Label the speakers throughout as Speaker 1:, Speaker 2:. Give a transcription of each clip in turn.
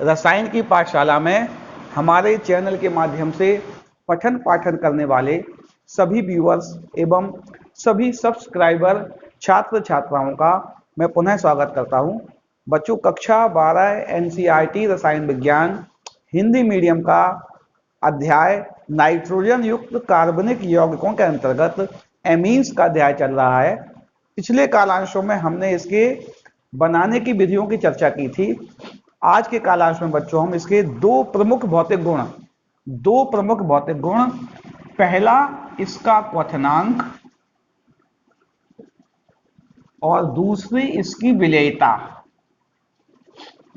Speaker 1: रसायन की पाठशाला में हमारे चैनल के माध्यम से पठन पाठन करने वाले सभी व्यूअर्स एवं सभी सब्सक्राइबर छात्र छात्राओं का मैं पुनः स्वागत करता हूं। बच्चों, कक्षा 12 एनसीईआरटी रसायन विज्ञान हिंदी मीडियम का अध्याय नाइट्रोजन युक्त कार्बनिक यौगिकों के अंतर्गत एमीन्स का अध्याय चल रहा है। पिछले कालांशों में हमने इसके बनाने की विधियों की चर्चा की थी। आज के कालांश में बच्चों हम इसके दो प्रमुख भौतिक गुण, पहला इसका क्वथनांक और दूसरी इसकी विलेयता।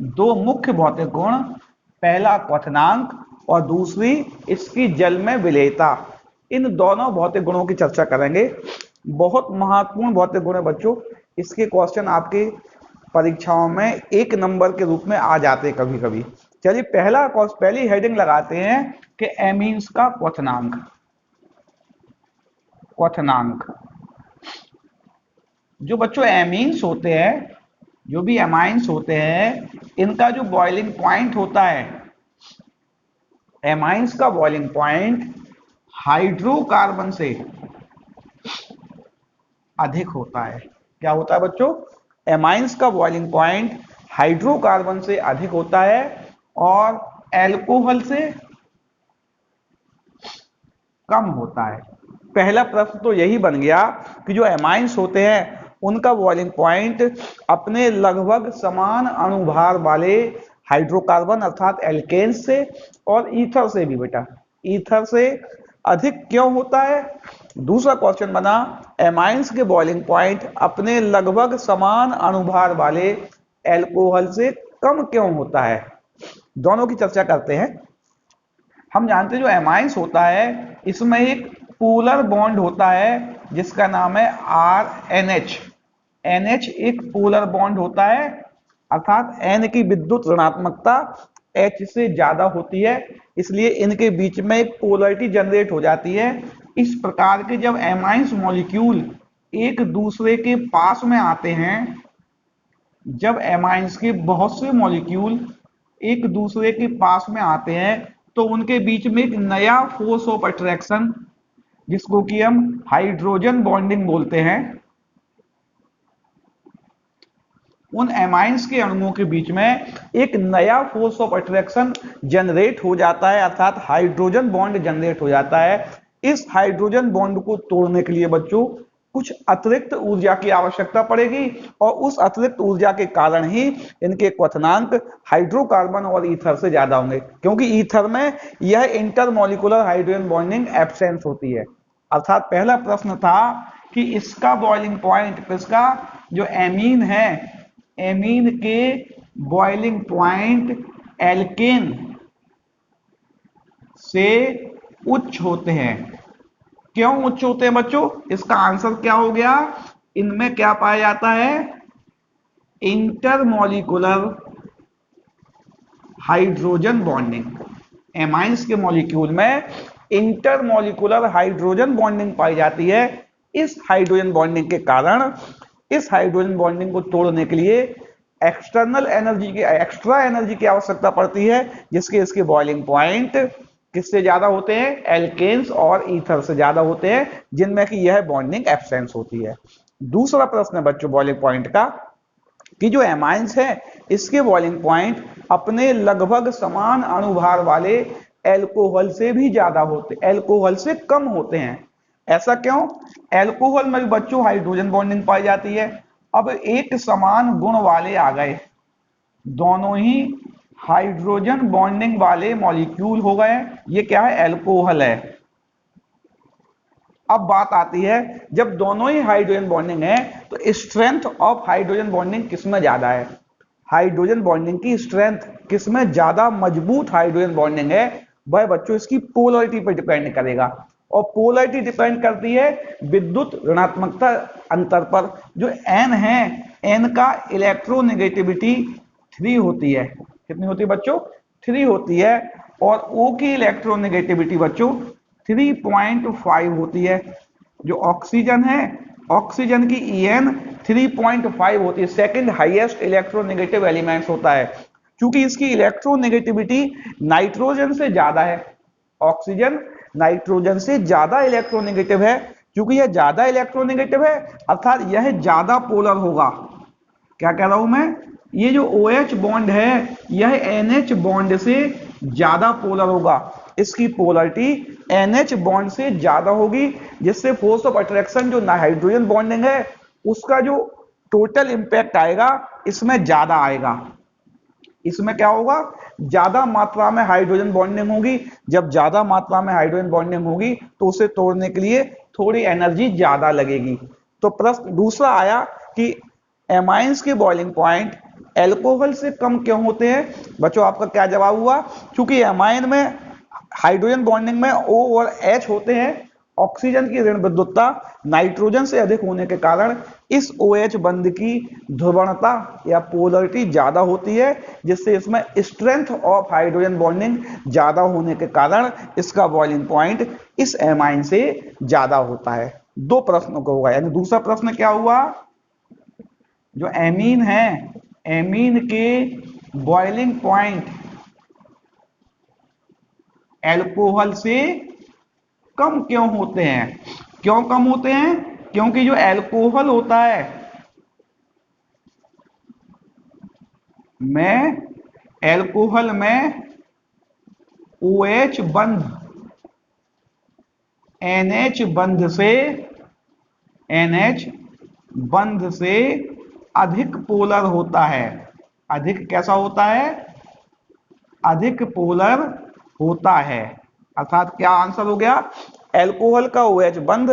Speaker 1: दो मुख्य भौतिक गुण, पहला क्वथनांक और दूसरी इसकी जल में विलेयता। इन दोनों भौतिक गुणों की चर्चा करेंगे। बहुत महत्वपूर्ण भौतिक गुण है बच्चों। इसके क्वेश्चन आपके परीक्षाओं में 1 नंबर के रूप में आ जाते हैं कभी कभी। चलिए पहली हेडिंग लगाते हैं कि एमीन्स का क्वथनांक। जो बच्चों एमीन्स होते हैं, जो भी एमाइंस होते हैं, इनका जो बॉइलिंग पॉइंट होता है, एमाइंस का बॉइलिंग पॉइंट हाइड्रोकार्बन से अधिक होता है। क्या होता है बच्चों? एमाइंस का बॉइलिंग पॉइंट हाइड्रोकार्बन से अधिक होता है और एल्कोहल से कम होता है। पहला प्रश्न तो यही बन गया कि जो एमाइंस होते हैं उनका बॉइलिंग पॉइंट अपने लगभग समान अणुभार वाले हाइड्रोकार्बन अर्थात एल्केन्स से और ईथर से भी ईथर से अधिक क्यों होता है? दूसरा क्वेश्चन बना, एमाइंस के बॉइलिंग पॉइंट अपने लगभग समान अणुभार वाले एल्कोहल से कम क्यों होता है? दोनों की चर्चा करते हैं। हम जानते हैं जो एमाइंस होता है इसमें एक पोलर बॉन्ड होता है जिसका नाम है RNH। NH एक पोलर बॉन्ड होता है अर्थात N की विद्युत ऋणात्मकता H से ज्यादा होती है, इसलिए इनके बीच में एक पोलरिटी जनरेट हो जाती है। इस प्रकार के जब एमाइंस मॉलिक्यूल एक दूसरे के पास में आते हैं, जब एमाइंस के बहुत से मॉलिक्यूल एक दूसरे के पास में आते हैं तो उनके बीच में एक नया फोर्स ऑफ अट्रैक्शन, जिसको कि हम हाइड्रोजन बॉन्डिंग बोलते हैं, उन एमाइंस के अणुओं के बीच में एक नया फोर्स ऑफ अट्रैक्शन जनरेट हो जाता है अर्थात हाइड्रोजन बॉन्ड जनरेट हो जाता है। इस हाइड्रोजन बॉन्ड को तोड़ने के लिए बच्चों कुछ अतिरिक्त ऊर्जा की आवश्यकता पड़ेगी और उस अतिरिक्त ऊर्जा के कारण ही इनके क्वथनांक हाइड्रोकार्बन और ईथर से ज्यादा होंगे, क्योंकि ईथर में यह इंटरमॉलिक्यूलर हाइड्रोजन बॉन्डिंग एब्सेंस होती है। अर्थात पहला प्रश्न था कि इसका बॉइलिंग पॉइंट, किसका? जो एमीन है, एमीन के बॉइलिंग पॉइंट एल्केन से उच्च होते हैं। क्यों उच्च होते हैं बच्चों? इसका आंसर क्या हो गया? इनमें क्या पाया जाता है? Intermolecular hydrogen bonding. एमाइंस के मॉलिक्यूल में इंटरमॉलिक्यूलर हाइड्रोजन बॉन्डिंग पाई जाती है। इस हाइड्रोजन बॉन्डिंग के कारण इस हाइड्रोजन बॉन्डिंग को तोड़ने के लिए एक्स्ट्रा एनर्जी की आवश्यकता पड़ती है, जिसके इसके बॉइलिंग पॉइंट किससे ज्यादा होते हैं? एल्केन्स और ईथर से ज्यादा होते हैं, जिनमें कि यह बॉन्डिंग एब्सेंस होती है। दूसरा प्रश्न है बच्चों बॉइलिंग पॉइंट का कि जो एमाइंस है इसके बॉइलिंग पॉइंट अपने लगभग समान अणुभार वाले एल्कोहल से भी ज्यादा होते, एल्कोहल से कम होते हैं। ऐसा क्यों? एल्कोहल में भी बच्चों हाइड्रोजन बॉन्डिंग पाई जाती है। अब एक समान गुण वाले आ गए, दोनों ही हाइड्रोजन बॉन्डिंग वाले मॉलिक्यूल हो गए। ये क्या है? एल्कोहल है। अब बात आती है, जब दोनों ही हाइड्रोजन बॉन्डिंग है तो स्ट्रेंथ ऑफ हाइड्रोजन बॉन्डिंग किसमें ज्यादा है? हाइड्रोजन बॉन्डिंग की स्ट्रेंथ किसमें ज्यादा मजबूत हाइड्रोजन बॉन्डिंग है, वह बच्चों इसकी पोलरिटी पर डिपेंड करेगा। और पोलरिटी डिपेंड करती है विद्युत ऋणात्मकता अंतर पर। जो N है, N का इलेक्ट्रोनेगेटिविटी 3 होती है। कितनी होती है बच्चों? 3 होती है। और O की इलेक्ट्रोनेगेटिविटी बच्चों 3.5 होती है। जो ऑक्सीजन है, ऑक्सीजन की En 3.5 होती है, सेकंड हाईएस्ट इलेक्ट्रोनेगेटिव एलिमेंट्स होता है। क्योंकि इसकी इलेक्ट्रोनेगेटिविटी नाइट्रोजन से ज्यादा है। ऑक्सीजन नाइट्रोजन से ज्यादा इलेक्ट्रोनेगेटिव है। क्योंकि यह ज्यादा इलेक्ट्रोनेगेटिव है अर्थात यह ज्यादा पोलर होगा। क्या कह रहा हूं मैं, ये जो OH बॉन्ड है यह NH बॉन्ड से ज्यादा पोलर होगा। इसकी पोलरिटी NH बॉन्ड से ज्यादा होगी, जिससे फोर्स ऑफ अट्रैक्शन जो हाइड्रोजन बॉन्डिंग है उसका जो टोटल इंपैक्ट आएगा इसमें ज्यादा आएगा। इसमें क्या होगा, ज्यादा मात्रा में हाइड्रोजन बॉन्डिंग होगी। जब ज्यादा मात्रा में हाइड्रोजन बॉन्डिंग होगी तो उसे तोड़ने के लिए थोड़ी एनर्जी ज्यादा लगेगी। तो प्रश्न दूसरा आया कि एमाइंस के बॉइलिंग पॉइंट एल्कोहल से कम क्यों होते हैं। बच्चों आपका क्या जवाब हुआ, क्योंकि एमाइन में हाइड्रोजन बॉन्डिंग में O और H होते हैं। ऑक्सीजन की ऋण विद्युतता नाइट्रोजन से अधिक होने के कारण इस OH बंध की ध्रुवणता या पोलरिटी ज्यादा होती है, जिससे इसमें स्ट्रेंथ ऑफ हाइड्रोजन बॉन्डिंग ज्यादा होने के कारण इसका बॉइलिंग पॉइंट इस एमाइन से ज्यादा होता है। दो प्रश्नों को होगा, यानी दूसरा प्रश्न क्या हुआ, जो एमीन है एमीन के बॉइलिंग पॉइंट एल्कोहल से कम क्यों होते हैं। क्यों कम होते हैं, क्योंकि जो एल्कोहल होता है एल्कोहल में OH बंध NH बंध से अधिक पोलर होता है। अधिक कैसा होता है, अधिक पोलर होता है। अर्थात क्या आंसर हो गया, एल्कोहल का OH बंध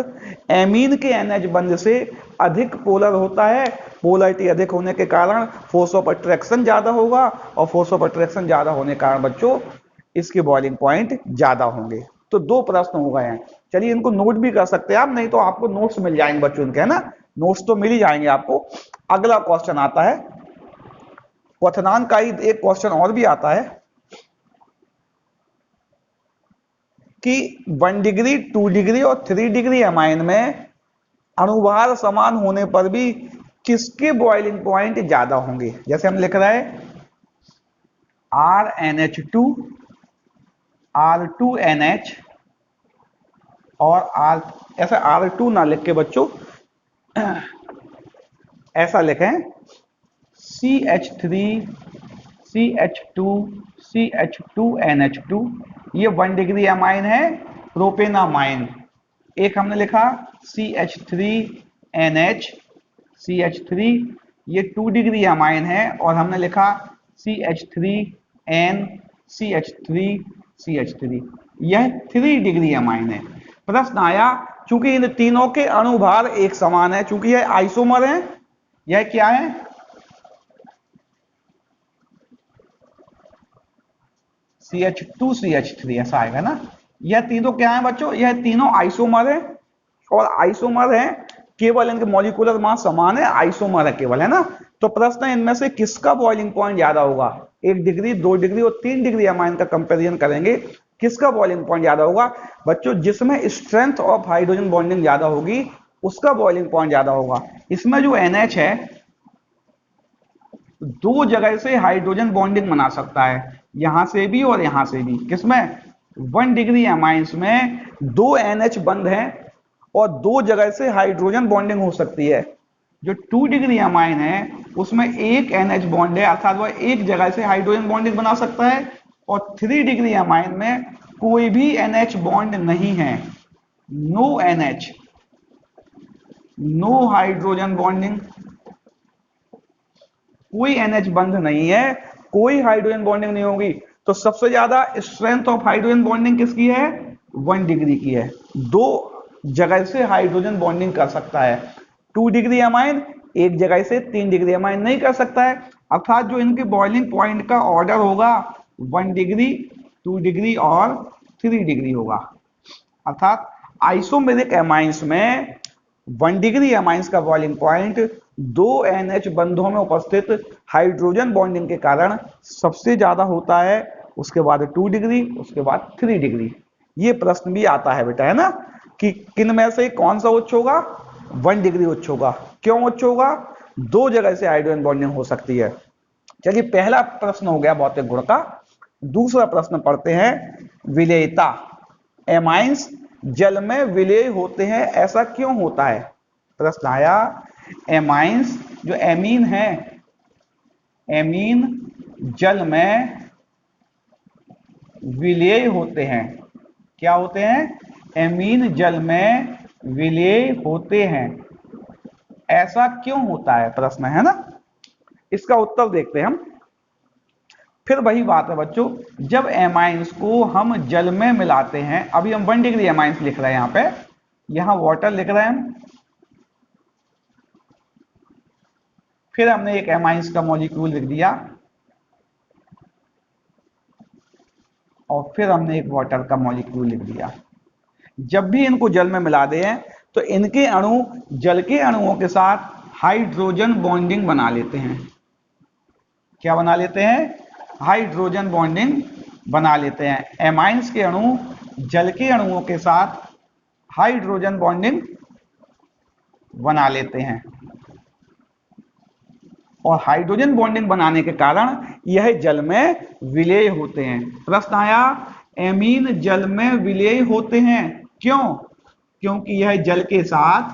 Speaker 1: एमीन के NH बंध से अधिक पोलर होता है। पोलरिटी अधिक होने के कारण फोर्स ऑफ अट्रैक्शन ज्यादा होगा, और फोर्स ऑफ अट्रैक्शन ज्यादा होने के कारण बच्चों इसके बॉइलिंग पॉइंट ज्यादा होंगे। तो दो प्रश्न हो गए हैं। चलिए इनको नोट भी कर सकते हैं आप, नहीं तो आपको नोट्स मिल जाएंगे बच्चों इनके, है ना, नोट्स तो मिल ही जाएंगे आपको। अगला क्वेश्चन आता है, क्वथनांक का ही एक क्वेश्चन और भी आता है कि 1 डिग्री 2 डिग्री और 3 डिग्री एमाइन में अणुभार समान होने पर भी किसके बॉइलिंग पॉइंट ज्यादा होंगे। जैसे हम लिख रहे हैं RNH2 R2NH और ऐसा R2 ना लिख के बच्चों ऐसा लिखें CH3 CH2 CH2NH2। ये 1 डिग्री एमाइन है, प्रोपेनामाइन। एक हमने लिखा CH3NH CH3, ये 2 डिग्री एमाइन है, और हमने लिखा CH3N CH3 यह 3 डिग्री एमाइन है। प्रश्न आया, चूंकि इन तीनों के अणुभार एक समान है, चूंकि यह आइसोमर है, यह क्या है, CH2 CH3 ऐसा आएगा ना। यह तीनों क्या है बच्चों, यह तीनों आइसोमर है, और आइसोमर है केवल इनके मॉलिक्यूलर मास समान है, आइसोमर है केवल, है ना। तो प्रश्न है इनमें से किसका बॉइलिंग पॉइंट ज्यादा होगा। 1 डिग्री 2 डिग्री और 3 डिग्री एमाइन का कंपैरिजन करेंगे, किसका बॉइलिंग पॉइंट ज्यादा होगा। बच्चों जिसमें स्ट्रेंथ ऑफ हाइड्रोजन बॉन्डिंग ज्यादा होगी उसका बॉइलिंग पॉइंट ज्यादा होगा। इसमें जो NH है दो जगह से हाइड्रोजन बॉन्डिंग बना सकता है, यहां से भी और यहां से भी। किसमें, 1 डिग्री एमाइंस में 2 NH बंध हैं और दो जगह से हाइड्रोजन बॉन्डिंग हो सकती है। जो 2 डिग्री एमाइन है उसमें एक NH बॉन्ड है, अर्थात वह एक जगह से हाइड्रोजन बॉन्डिंग बना सकता है, और 3 डिग्री एमाइन में कोई भी NH बॉन्ड नहीं है, no NH, no hydrogen bonding, कोई NH बंध नहीं है, कोई हाइड्रोजन बॉन्डिंग नहीं होगी। तो सबसे ज्यादा स्ट्रेंथ ऑफ हाइड्रोजन बॉन्डिंग किसकी है, 1 डिग्री की है, दो जगह से हाइड्रोजन बॉन्डिंग कर सकता है। 2 डिग्री एमाइन एक जगह से 3 डिग्री एमाइन नहीं कर सकता है। अर्थात जो इनके बॉइलिंग पॉइंट का ऑर्डर होगा 1 डिग्री 2 डिग्री और 3 डिग्री होगा। अर्थात आइसोमेरिक एमाइंस में 1 डिग्री एमाइंस का बॉइलिंग पॉइंट 2 NH बंधों में उपस्थित हाइड्रोजन बॉन्डिंग के कारण सबसे ज्यादा होता है, उसके बाद 2 डिग्री, उसके बाद 3 डिग्री। ये प्रश्न भी आता है बेटा, है ना, कि किन में से कौन सा उच्च होगा, 1 डिग्री उच्च होगा। क्यों उच्च होगा, दो जगह से हाइड्रोजन बॉन्डिंग हो सकती है। चलिए पहला प्रश्न हो गया भौतिक गुण का। दूसरा प्रश्न पढ़ते हैं विलेयता। एमाइंस जल में विलेय होते हैं, ऐसा क्यों होता है? प्रश्न आया एमाइंस जो एमीन है, एमीन जल में विलेय होते हैं। क्या होते हैं? एमीन जल में विलेय होते हैं, ऐसा क्यों होता है, प्रश्न है ना। इसका उत्तर देखते हैं हम। फिर वही बात है बच्चों, जब एमाइंस को हम जल में मिलाते हैं, अभी हम 1 डिग्री एमाइंस लिख रहे हैं यहां पे, यहां वाटर लिख रहे हैं हम, फिर हमने एक एमाइंस का मॉलिक्यूल लिख दिया और फिर हमने एक वाटर का मॉलिक्यूल लिख दिया। जब भी इनको जल में मिला दें तो इनके अणु जल के अणुओं के साथ हाइड्रोजन बॉन्डिंग बना लेते हैं। क्या बना लेते हैं? हाइड्रोजन बॉन्डिंग बना लेते हैं। एमाइंस के अणु जल के अणुओं के साथ हाइड्रोजन बॉन्डिंग बना लेते हैं और हाइड्रोजन बॉन्डिंग बनाने के कारण यह जल में विलेय होते हैं। प्रश्न आया एमीन जल में विलेय होते हैं क्यों? क्योंकि यह जल के साथ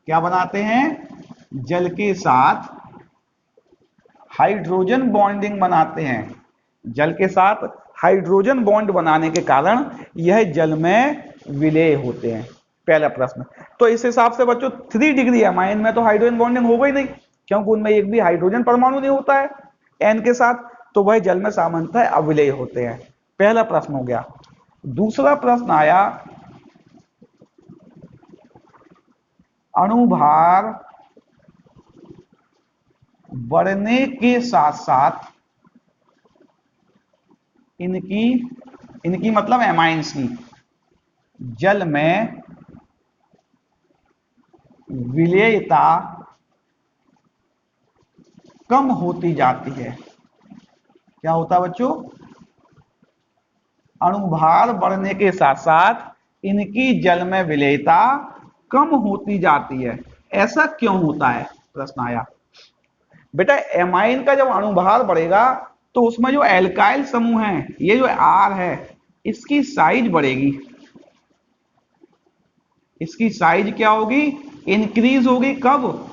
Speaker 1: क्या बनाते हैं? जल के साथ हाइड्रोजन बॉन्डिंग बनाते हैं। जल के साथ हाइड्रोजन बॉन्ड बनाने के कारण यह जल में विलेय होते हैं। पहला प्रश्न। तो इस हिसाब से बच्चों 3 डिग्री एमाइन में तो हाइड्रोजन बॉन्डिंग हो गई नहीं, क्योंकि उनमें एक भी हाइड्रोजन परमाणु नहीं होता है एन के साथ, तो वह जल में सामान्यतः अविलेय होते हैं। पहला प्रश्न हो गया। दूसरा प्रश्न आया अणुभार बढ़ने के साथ साथ इनकी मतलब एमाइंस की जल में विलेयता कम होती जाती है। क्या होता है बच्चों? अणुभार बढ़ने के साथ साथ इनकी जल में विलेयता कम होती जाती है, ऐसा क्यों होता है? प्रश्न आया। बेटा एमाइन का जब अणुभार बढ़ेगा तो उसमें जो एल्काइल समूह है, ये जो आर है, इसकी साइज बढ़ेगी। इसकी साइज क्या होगी? इंक्रीज होगी। कब?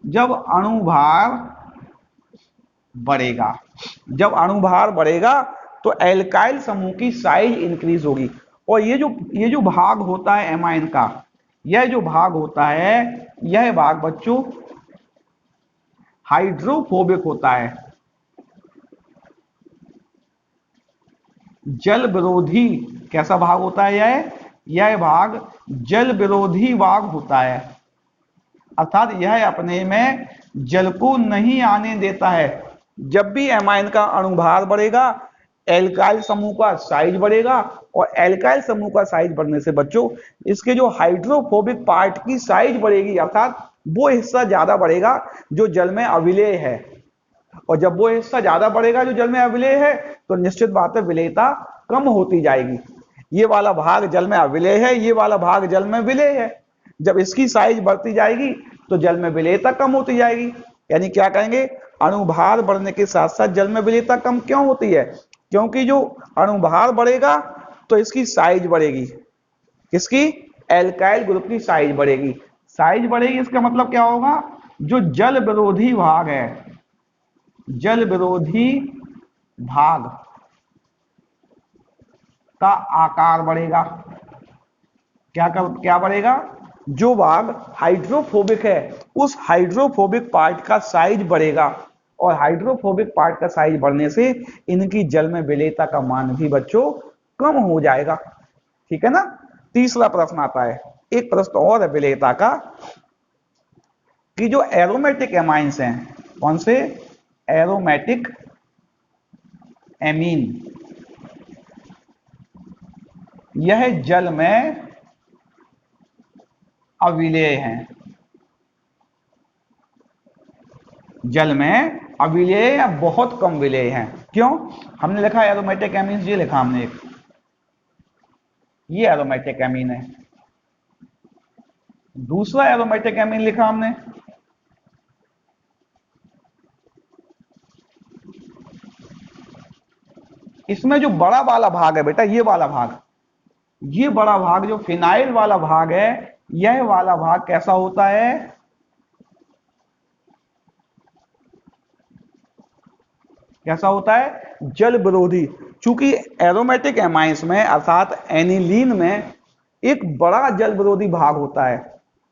Speaker 1: जब अणुभार बढ़ेगा। जब अणुभार बढ़ेगा तो एल्काइल समूह की साइज इंक्रीज होगी। और ये जो भाग होता है एमाइन का, यह जो भाग होता है, यह भाग बच्चों हाइड्रोफोबिक होता है, जल विरोधी। कैसा भाग होता है यह भाग जल विरोधी भाग होता है, अर्थात यह अपने में जल को नहीं आने देता है। जब भी एमाइन का अणुभार बढ़ेगा, एल्काइल समूह का साइज बढ़ेगा और एल्काइल समूह का साइज बढ़ने से बच्चों इसके जो हाइड्रोफोबिक पार्ट की साइज बढ़ेगी, अर्थात वो हिस्सा ज्यादा बढ़ेगा जो जल में अविलेय है। और जब वो हिस्सा ज्यादा बढ़ेगा जो जल में अविलेय है, तो निश्चित बात है विलेयता कम होती जाएगी। ये वाला भाग जल में अविलेय है, ये वाला भाग जल में विलेय है। जब इसकी साइज बढ़ती जाएगी तो जल में विलेयता कम होती जाएगी। यानी क्या कहेंगे? अणुभार बढ़ने के साथ साथ जल में विलेयता कम क्यों होती है? क्योंकि जो अणुभार बढ़ेगा तो इसकी साइज बढ़ेगी। किसकी? एल्काइल ग्रुप की साइज बढ़ेगी। साइज बढ़ेगी इसका मतलब क्या होगा? जो जल विरोधी भाग है, जल विरोधी भाग का आकार बढ़ेगा। क्या बढ़ेगा? जो भाग हाइड्रोफोबिक है उस हाइड्रोफोबिक पार्ट का साइज बढ़ेगा और हाइड्रोफोबिक पार्ट का साइज बढ़ने से इनकी जल में विलेयता का मान भी बच्चों कम हो जाएगा। ठीक है ना। तीसरा प्रश्न आता है, एक प्रश्न और है विलेयता का, कि जो एरोमेटिक एमाइंस हैं, कौन से? एरोमेटिक एमीन, यह जल में अविलेय हैं। जल में अविलेय या बहुत कम विलेय हैं। क्यों? हमने लिखा एरोमेटिक एमीन, ये लिखा हमने एक, ये एरोमेटिक एमीन है। दूसरा एरोमेटिक एमीन लिखा हमने, इसमें जो बड़ा वाला भाग है बेटा, ये बड़ा भाग जो फिनाइल वाला भाग है, यह वाला भाग कैसा होता है? कैसा होता है? जल विरोधी। चूंकि एरोमेटिक एमाइंस में अर्थात एनिलीन में एक बड़ा जल विरोधी भाग होता है,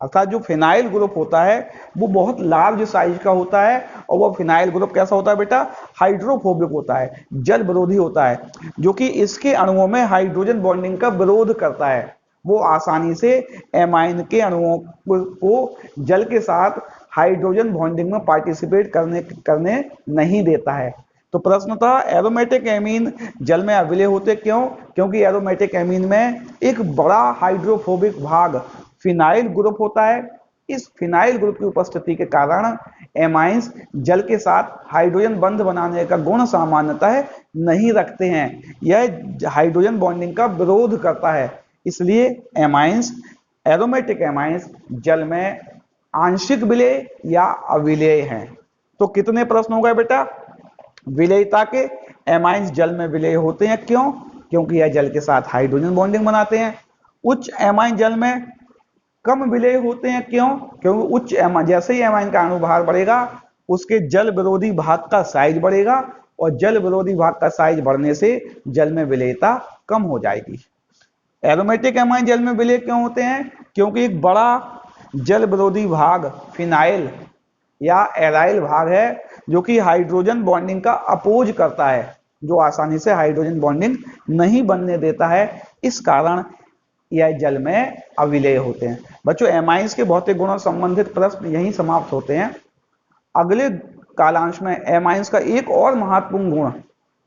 Speaker 1: अर्थात जो फिनाइल ग्रुप होता है वो बहुत लार्ज साइज का होता है, और वो फिनाइल ग्रुप कैसा होता है बेटा? हाइड्रोफोबिक होता है, जल विरोधी होता है, जो कि इसके अणुओं में हाइड्रोजन बॉन्डिंग का विरोध करता है। वो आसानी से एमाइन के अणुओं को जल के साथ हाइड्रोजन बॉन्डिंग में पार्टिसिपेट करने नहीं देता है। तो प्रश्न था एरोमेटिक एमीन जल में अविलेय होते क्यों? क्योंकि एरोमेटिक एमीन में एक बड़ा हाइड्रोफोबिक भाग फिनाइल ग्रुप होता है। इस फिनाइल ग्रुप की उपस्थिति के कारण एमाइंस जल के साथ हाइड्रोजन बंध बनाने का गुण सामान्यतः नहीं रखते हैं, यह हाइड्रोजन बॉन्डिंग का विरोध करता है। इसलिए एमाइंस, एरोमेटिक एमाइंस जल में आंशिक विलेय या अविलेय हैं। तो कितने प्रश्न हो गए बेटा? विलेयता के एमाइंस जल में विलेय होते हैं क्यों? क्योंकि यह जल के साथ हाइड्रोजन बॉन्डिंग बनाते हैं। उच्च एमाइन जल में कम विलेय होते हैं क्यों? क्योंकि उच्च एमाइन, जैसे ही एमाइन का अणुभार बढ़ेगा उसके जल विरोधी भाग का साइज बढ़ेगा, और जल विरोधी भाग का साइज बढ़ने से जल में विलेयता कम हो जाएगी। एरोमेटिक एमाइन जल में विलेय क्यों होते हैं? क्योंकि एक बड़ा जल विरोधी भाग फिनाइल या एराइल भाग है, जो कि हाइड्रोजन बॉन्डिंग का अपोज करता है, जो आसानी से हाइड्रोजन बॉन्डिंग नहीं बनने देता है। इस कारण यह जल में अविलेय होते हैं। बच्चों, एमाइंस के भौतिक गुणों संबंधित प्रश्न यहीं समाप्त होते हैं। अगले कालांश में एमाइंस का एक और महत्वपूर्ण गुण,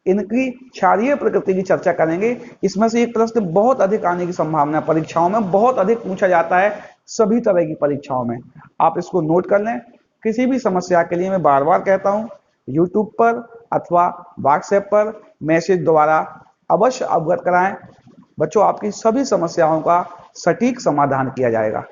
Speaker 1: इनकी क्षारीय प्रकृति की चर्चा करेंगे। इसमें से एक प्रश्न बहुत अधिक आने की संभावना, परीक्षाओं में बहुत अधिक पूछा जाता है, सभी तरह की परीक्षाओं में। आप इसको नोट कर लें। किसी भी समस्या के लिए मैं बार बार कहता हूं, यूट्यूब पर अथवा व्हाट्सएप पर मैसेज द्वारा अवश्य अवगत कराएं। बच्चों, आपकी सभी समस्याओं का सटीक समाधान किया जाएगा।